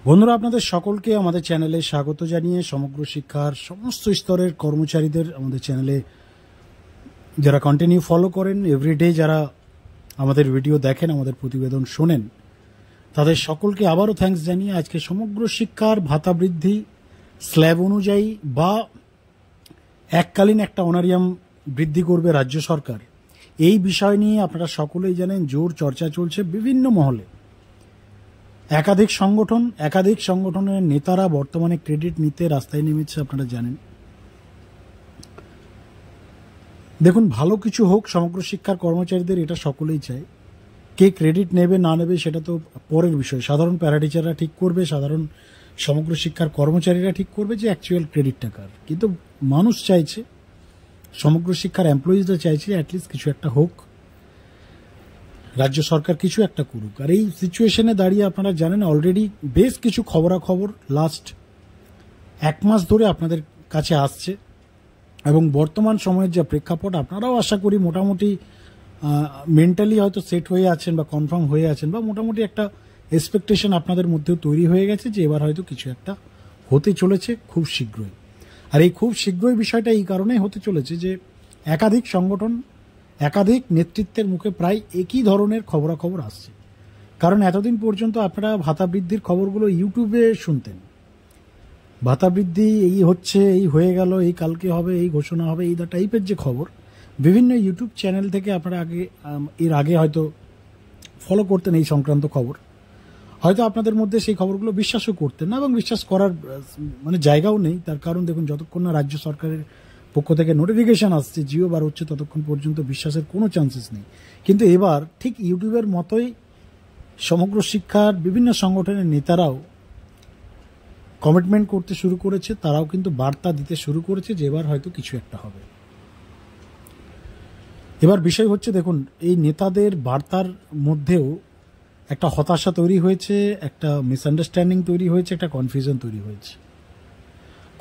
বন্ধুরা, আপনাদের সকলকে আমাদের চ্যানেলে স্বাগত জানিয়ে সমগ্র শিক্ষার সমস্ত স্তরের কর্মচারীদের আমাদের চ্যানেলে যারা কন্টিনিউ ফলো করেন, এভরিডে যারা আমাদের ভিডিও দেখেন, আমাদের প্রতিবেদন শোনেন, তাদের সকলকে আবারও থ্যাঙ্কস জানিয়ে আজকে সমগ্র শিক্ষার ভাতা বৃদ্ধি স্ল্যাব অনুযায়ী বা এককালীন একটা অনারিয়াম বৃদ্ধি করবে রাজ্য সরকার, এই বিষয় নিয়ে আপনারা সকলেই জানেন জোর চর্চা চলছে বিভিন্ন মহলে। একাধিক সংগঠনের নেতারা বর্তমানে ক্রেডিট নিতে রাস্তায় নেমেছে, আপনারা জানেন। দেখুন, ভালো কিছু হোক সমগ্র শিক্ষার কর্মচারীদের, এটা সকলেই চায়। কে ক্রেডিট নেবে না নেবে সেটা তো পরের বিষয়। সাধারণ প্যারাটিচাররা ঠিক করবে, সাধারণ সমগ্র শিক্ষার কর্মচারীরা ঠিক করবে যে অ্যাকচুয়াল ক্রেডিটটা কার। কিন্তু মানুষ চাইছে, সমগ্র শিক্ষার এমপ্লয়িজরা চাইছে অ্যাটলিস্ট কিছু একটা হোক, রাজ্য সরকার কিছু একটা করুক। আর এই সিচুয়েশনে দাঁড়িয়ে আপনারা জানেন অলরেডি বেশ কিছু খবরাখবর লাস্ট এক মাস ধরে আপনাদের কাছে আসছে, এবং বর্তমান সময়ের যে প্রেক্ষাপট আপনারাও আশা করি মোটামুটি মেন্টালি হয়তো সেট হয়ে আছেন বা কনফার্ম হয়ে আছেন, বা মোটামুটি একটা এক্সপেকটেশন আপনাদের মধ্যেও তৈরি হয়ে গেছে যে এবার হয়তো কিছু একটা হতে চলেছে খুব শীঘ্রই। আর এই খুব শীঘ্রই বিষয়টা এই কারণেই হতে চলেছে যে একাধিক সংগঠন, একাধিক নেতৃত্বের মুখে প্রায় একই ধরনের খবরাখবর আসছে। কারণ এতদিন পর্যন্ত আপনারা ভাতা বৃদ্ধির খবরগুলো ইউটিউবে শুনতেন, ভাতা বৃদ্ধি এই হচ্ছে, এই হয়ে গেল, এই কালকে হবে, এই ঘোষণা হবে, এই টাইপের যে খবর বিভিন্ন ইউটিউব চ্যানেল থেকে আপনারা এর আগে হয়তো ফলো করতেন এই সংক্রান্ত খবর, হয়তো আপনাদের মধ্যে সেই খবরগুলো বিশ্বাসও করতেন না, এবং বিশ্বাস করার মানে জায়গাও নেই। তার কারণ দেখুন, যতক্ষণ না রাজ্য সরকারের পক্ষ থেকে নোটিফিকেশন আসছে, জিও বার হচ্ছে, ততক্ষণ পর্যন্ত বিশ্বাসের কোনো চান্সেস নেই। কিন্তু এবার ঠিক ইউটিউবের মতোই সমগ্র শিক্ষার বিভিন্ন সংগঠনের নেতারাও কমিটমেন্ট করতে শুরু করেছে, তারাও কিন্তু বার্তা দিতে শুরু করেছে যে এবার হয়তো কিছু একটা হবে। এবার বিষয় হচ্ছে, দেখুন, এই নেতাদের বার্তার মধ্যেও একটা হতাশা তৈরি হয়েছে, একটা মিসআন্ডারস্ট্যান্ডিং তৈরি হয়েছে, একটা কনফিউশন তৈরি হয়েছে।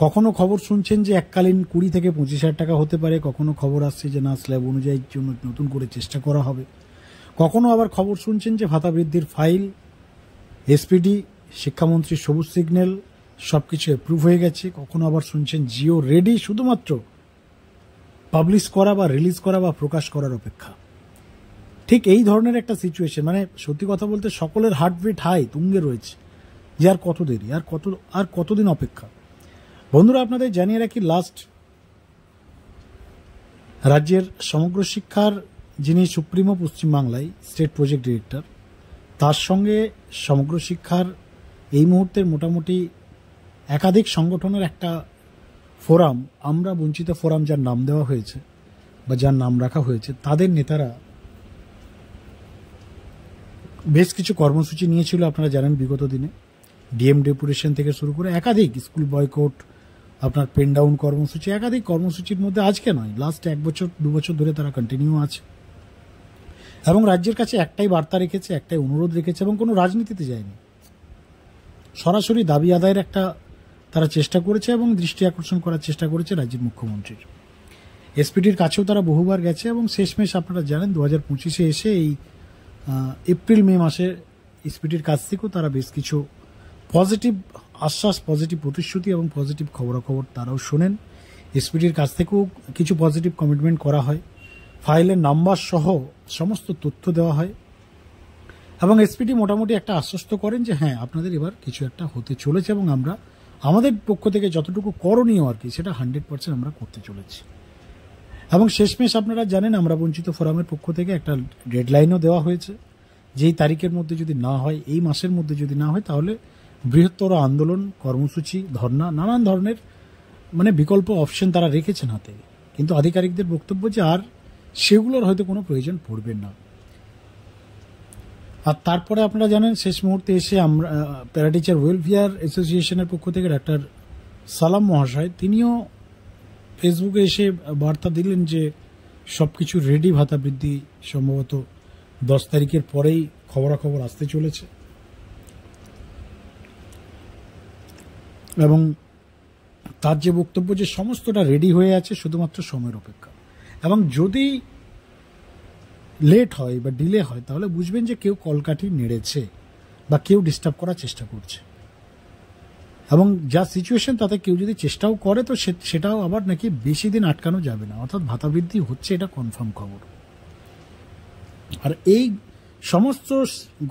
কখনো খবর শুনছেন যে এককালীন 20 থেকে 25,000 টাকা হতে পারে, কখনো খবর আসছে যে না, স্ল্যাব অনুযায়ী জন্য নতুন করে চেষ্টা করা হবে, কখনো আবার খবর শুনছেন যে ভাতা বৃদ্ধির ফাইল এসপিডি, শিক্ষামন্ত্রীর সবুজ সিগন্যাল সব কিছু অ্যাপ্রুভ হয়ে গেছে, কখনো আবার শুনছেন জিও রেডি, শুধুমাত্র পাবলিশ করা বা রিলিজ করা বা প্রকাশ করার অপেক্ষা। ঠিক এই ধরনের একটা সিচুয়েশন, মানে সত্যি কথা বলতে সকলের হার্টবিট হাই, তুঙ্গে রয়েছে যে আর কত দেরি, আর কতদিন অপেক্ষা। বন্ধুরা, আপনাদের জানিয়ে রাখি, লাস্ট রাজ্যের সমগ্র শিক্ষার যিনি সুপ্রিমো পশ্চিমবাংলায় স্টেট প্রজেক্ট ডিরেক্টর, তার সঙ্গে সমগ্র শিক্ষার এই মুহূর্তের মোটামুটি একাধিক সংগঠনের একটা ফোরাম, আমরা বঞ্চিত ফোরাম যার নাম দেওয়া হয়েছে বা যার নাম রাখা হয়েছে, তাদের নেতারা বেশ কিছু কর্মসূচি নিয়েছিল, আপনারা জানেন। বিগত দিনে ডিএম ডেপুটেশন থেকে শুরু করে একাধিক স্কুল বয়কট, আপনার পেন ডাউন কর্মসূচি, একাধিক কর্মসূচির মধ্যে আজকে নয়, লাস্ট 1-2 বছর ধরে তারা কন্টিনিউ আছে, এবং রাজ্যের কাছে একটাই বার্তা রেখেছে, একটাই অনুরোধ রেখেছে, এবং কোনো রাজনীতিতে যায়নি, সরাসরি দাবি আদায়ের একটা তারা চেষ্টা করেছে এবং দৃষ্টি আকর্ষণ করার চেষ্টা করেছে রাজ্যের মুখ্যমন্ত্রীর। এসপিডির কাছেও তারা বহুবার গেছে, এবং শেষমেশ আপনারা জানেন 2025-এ এসে এই এপ্রিল-মে মাসে এসপিডির কাছ থেকেও তারা বেশ কিছু পজিটিভ আশ্বাস, পজিটিভ প্রতিশ্রুতি এবং পজিটিভ খবরাখবর তারাও শোনেন। এসপিডির কাছ থেকেও কিছু পজিটিভ কমিটমেন্ট করা হয়, ফাইলের নাম্বার সহ সমস্ত তথ্য দেওয়া হয়, এবং এসপিডি মোটামুটি একটা আশ্বস্ত করেন যে হ্যাঁ, আপনাদের এবার কিছু একটা হতে চলেছে, এবং আমরা আমাদের পক্ষ থেকে যতটুকু করণীয় আর কি সেটা 100% আমরা করতে চলেছি। এবং শেষমেশ আপনারা জানেন, আমরা বঞ্চিত ফোরামের পক্ষ থেকে একটা ডেডলাইনও দেওয়া হয়েছে, যেই তারিখের মধ্যে যদি না হয়, এই মাসের মধ্যে যদি না হয়, তাহলে বৃহত্তর আন্দোলন, কর্মসূচি, ধর্ণা, নানান ধরনের মানে বিকল্প অপশন তারা রেখেছেন হাতে। কিন্তু আধিকারিকদের বক্তব্য যে আর সেগুলোর হয়তো কোনো প্রয়োজন পড়বে না। আর তারপরে আপনারা জানেন শেষ মুহূর্তে এসে আমরা প্যারাটিচার ওয়েলফেয়ার অ্যাসোসিয়েশনের পক্ষ থেকে ডাক্তার সালাম মহাশয়, তিনিও ফেসবুকে এসে বার্তা দিলেন যে সব কিছু রেডি, ভাতা বৃদ্ধি সম্ভবত 10 তারিখের পরেই খবরাখবর আসতে চলেছে, এবং তার যে বক্তব্য যে সমস্তটা রেডি হয়ে আছে, শুধুমাত্র সময়ের অপেক্ষা, এবং যদি লেট হয় বা ডিলে হয় তাহলে বুঝবেন যে কেউ কলকাঠি নেড়েছে বা কেউ ডিস্টার্ব করার চেষ্টা করছে। এবং যা সিচুয়েশন তাতে কেউ যদি চেষ্টাও করে তো সেটাও আবার নাকি বেশি দিন আটকানো যাবে না, অর্থাৎ ভাতা বৃদ্ধি হচ্ছে, এটা কনফার্ম খবর। আর এই সমস্ত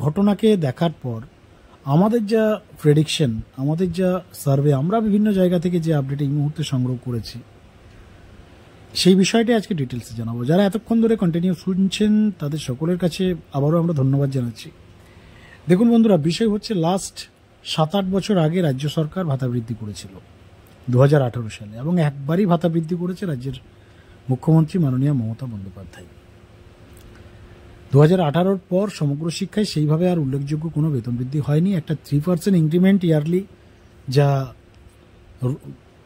ঘটনাকে দেখার পর আমাদের যা প্রেডিকশন, আমাদের যা সার্ভে, আমরা বিভিন্ন জায়গা থেকে যে আপডেট এই মুহূর্তে সংগ্রহ করেছি, সেই বিষয়টি আজকে ডিটেলসে জানাবো। যারা এতক্ষণ ধরে কন্টিনিউ শুনছেন তাদের সকলের কাছে আবারও আমরা ধন্যবাদ জানাচ্ছি। দেখুন বন্ধুরা, বিষয় হচ্ছে লাস্ট 7-8 বছর আগে রাজ্য সরকার ভাতা বৃদ্ধি করেছিল 2018 সালে, এবং একবারই ভাতা বৃদ্ধি করেছে রাজ্যের মুখ্যমন্ত্রী মাননীয় মমতা বন্দ্যোপাধ্যায়। 2018 পর সমগ্র শিক্ষায় সেইভাবে আর উল্লেখযোগ্য কোনো বেতন বৃদ্ধি হয়নি। একটা 3% ইনক্রিমেন্ট ইয়ারলি, যা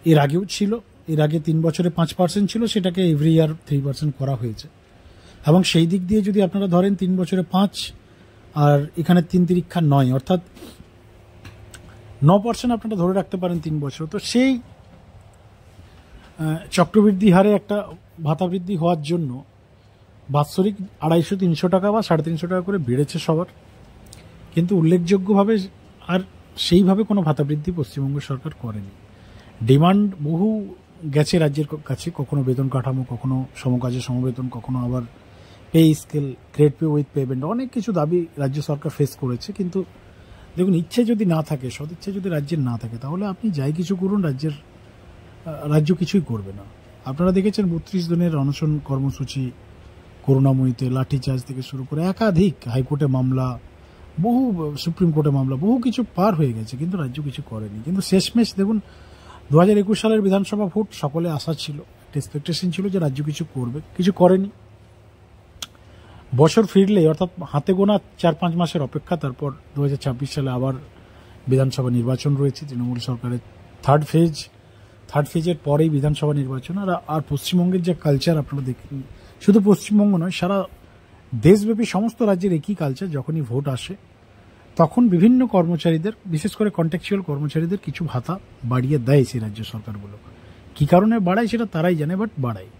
এর আগেও ছিল, এর আগে 3 বছরে 5% ছিল, সেটাকে এভরি ইয়ার 3% করা হয়েছে। এবং সেই দিক দিয়ে যদি আপনারা ধরেন 3 বছরে 5 আর এখানে 3-9, অর্থাৎ 9% আপনারা ধরে রাখতে পারেন 3 বছর। তো সেই চক্রবৃদ্ধি হারে একটা ভাতা বৃদ্ধি হওয়ার জন্য বাৎসরিক 250-300 টাকা বা 350 টাকা করে বেড়েছে সবার, কিন্তু উল্লেখযোগ্যভাবে আর সেইভাবে কোনো ভাতা বৃদ্ধি পশ্চিমবঙ্গ সরকার করেনি। ডিমান্ড বহু গেছে রাজ্যের কাছে, কখনো বেতন কাঠামো, কখনো সমকাজে সমবেতন, কখনো আবার pay scale, grade pay with payment, অনেক কিছু দাবি রাজ্য সরকার ফেস করেছে। কিন্তু দেখুন, ইচ্ছে যদি না থাকে, সদিচ্ছে যদি রাজ্যের না থাকে, তাহলে আপনি যাই কিছু করুন, রাজ্য কিছুই করবে না। আপনারা দেখেছেন 32 দিনের অনশন কর্মসূচি, করুণাময়ীতে লাঠিচার্জ থেকে শুরু করে একাধিক হাইকোর্টে মামলা, বহু সুপ্রিম কোর্টে মামলা, বহু কিছু পার হয়ে গেছে, কিন্তু রাজ্য কিছু করেনি। কিন্তু শেষমেশ দেখুন, 2021 সালের বিধানসভা ভোট, সকলে আশা ছিল, একটা এক্সপেকটেশন ছিল যে রাজ্য কিছু করবে, কিছু করেনি। বছর ফিরলে, অর্থাৎ হাতে গোনা 4-5 মাসের অপেক্ষা, তারপর 2026 সালে আবার বিধানসভা নির্বাচন রয়েছে, তৃণমূল সরকারের থার্ড ফেজের পরেই বিধানসভা নির্বাচন। আর পশ্চিমবঙ্গের যে কালচার আপনারা দেখেন, শুধু পশ্চিমবঙ্গ নয়, সারা দেশব্যাপী সমস্ত রাজ্যের একই কালচার, যখনই ভোট আসে তখন বিভিন্ন কর্মচারীদের, বিশেষ করে কন্ট্রাকচুয়াল কর্মচারীদের কিছু ভাতা বাড়িয়ে দেয় সেই রাজ্য সরকারগুলো। কী কারণে বাড়ায় সেটা তারাই জানে, বাট বাড়ায়।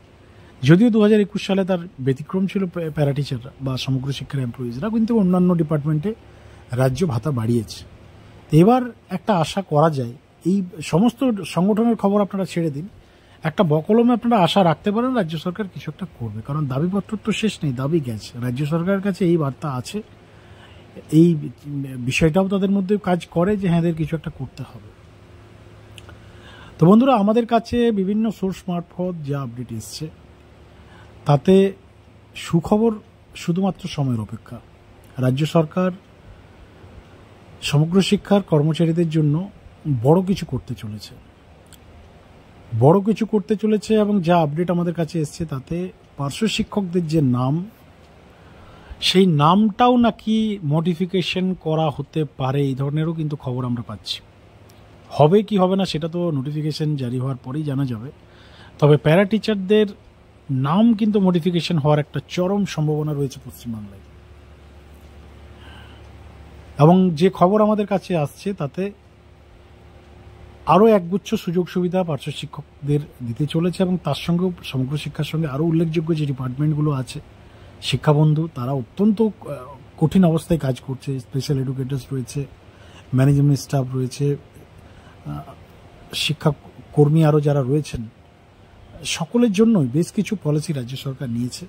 যদিও 2021 সালে তার ব্যতিক্রম ছিল প্যারাটিচাররা বা সমগ্র শিক্ষার এমপ্লয়িজরা, কিন্তু অন্যান্য ডিপার্টমেন্টে রাজ্য ভাতা বাড়িয়েছে। এবার একটা আশা করা যায়, এই সমস্ত সংগঠনের খবর আপনারা ছেড়ে দিন, একটা বকলমে আপনারা আশা রাখতে পারেন রাজ্য সরকার কিছু একটা করবে, কারণ দাবিপত্র তো শেষ নেই, দাবি গেছে। রাজ্য সরকারের কাছে এই বার্তা আছে, এই বিষয়টাও তাদের মধ্যে কাজ করে যে হ্যাঁ, এদের কিছু একটা করতে হবে। তো বন্ধুরা, আমাদের কাছে বিভিন্ন সোর্স মারফত যা আপডেট এসছে, তাতে সুখবর শুধুমাত্র সময়ের অপেক্ষা। রাজ্য সরকার সমগ্র শিক্ষার কর্মচারীদের জন্য বড় কিছু করতে চলেছে, এবং যা আপডেট আমাদের কাছে এসছে তাতে পার্শ্ব শিক্ষকদের যে নাম, সেই নামটাও নাকি মডিফিকেশন করা হতে পারে, এই ধরনেরও কিন্তু খবর আমরা পাচ্ছি। হবে কি হবে না সেটা তো নোটিফিকেশন জারি হওয়ার পরেই জানা যাবে, তবে প্যারা টিচারদের নাম কিন্তু মডিফিকেশন হওয়ার একটা চরম সম্ভাবনা রয়েছে পশ্চিমবাংলায়। এবং যে খবর আমাদের কাছে আসছে তাতে আরও একগুচ্ছ সুযোগ সুবিধা পার্শ্ব শিক্ষকদের দিতে চলেছে, এবং তার সঙ্গেও সমগ্র শিক্ষার সঙ্গে আরও উল্লেখযোগ্য যে ডিপার্টমেন্টগুলো আছে, শিক্ষাবন্ধু, তারা অত্যন্ত কঠিন অবস্থায় কাজ করছে। স্পেশাল এডুকেটার্স রয়েছে, ম্যানেজমেন্ট স্টাফ রয়েছে, শিক্ষাকর্মী আরও যারা রয়েছেন, সকলের জন্যই বেশ কিছু পলিসি রাজ্য সরকার নিয়েছে,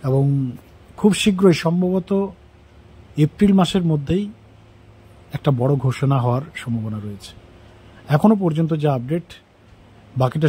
এবং খুব শীঘ্রই, সম্ভবত এপ্রিল মাসের মধ্যেই একটা বড় ঘোষণা হওয়ার সম্ভাবনা রয়েছে। এখনো পর্যন্ত যা আপডেট, বাকিটা